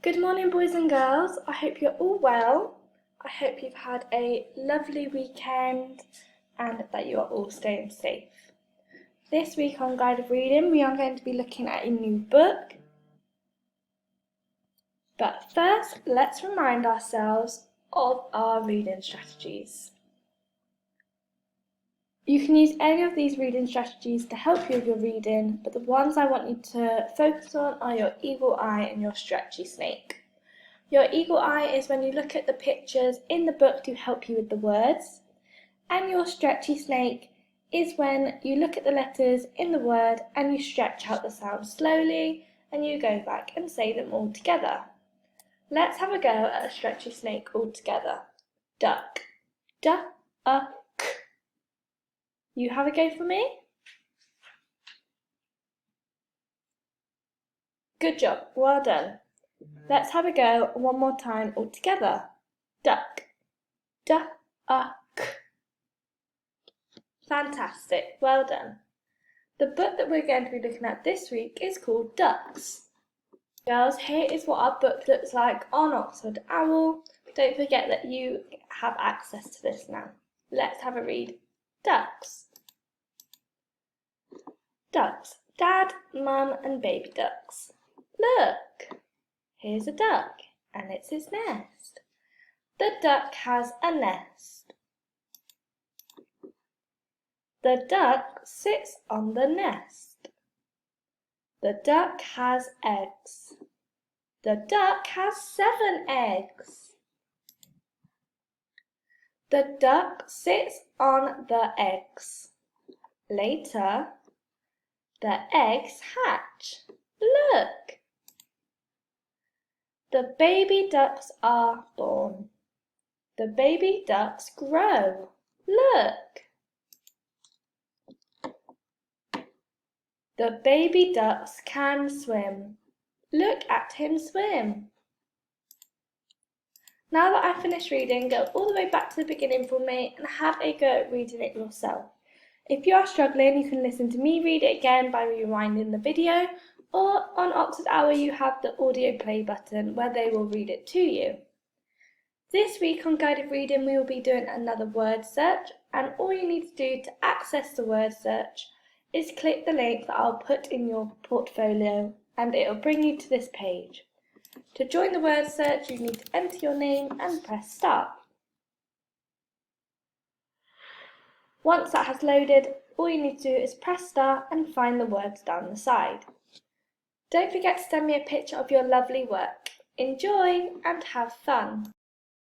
Good morning, boys and girls. I hope you're all well. I hope you've had a lovely weekend and that you are all staying safe. This week on Guided Reading, we are going to be looking at a new book. But first, let's remind ourselves of our reading strategies. You can use any of these reading strategies to help you with your reading, but the ones I want you to focus on are your eagle eye and your stretchy snake. Your eagle eye is when you look at the pictures in the book to help you with the words, and your stretchy snake is when you look at the letters in the word and you stretch out the sound slowly and you go back and say them all together. Let's have a go at a stretchy snake all together. Duck, duck. You have a go for me? Good job, well done. Let's have a go one more time all together. Duck, duck. Fantastic, well done. The book that we're going to be looking at this week is called Ducks. Girls, here is what our book looks like on Oxford Owl. Don't forget that you have access to this now. Let's have a read. Ducks. Ducks. Dad, Mum and baby ducks. Look, here's a duck and it's its nest. The duck has a nest. The duck sits on the nest. The duck has eggs. The duck has 7 eggs. The duck sits on the eggs. Later, the eggs hatch. Look! The baby ducks are born. The baby ducks grow. Look! The baby ducks can swim. Look at him swim. Now that I've finished reading, go all the way back to the beginning for me and have a go at reading it yourself. If you are struggling, you can listen to me read it again by rewinding the video, or on Oxford Owl you have the audio play button where they will read it to you. This week on Guided Reading we will be doing another word search, and all you need to do to access the word search is click the link that I'll put in your portfolio and it will bring you to this page. To join the word search you need to enter your name and press start. Once that has loaded, all you need to do is press start and find the words down the side. Don't forget to send me a picture of your lovely work. Enjoy and have fun!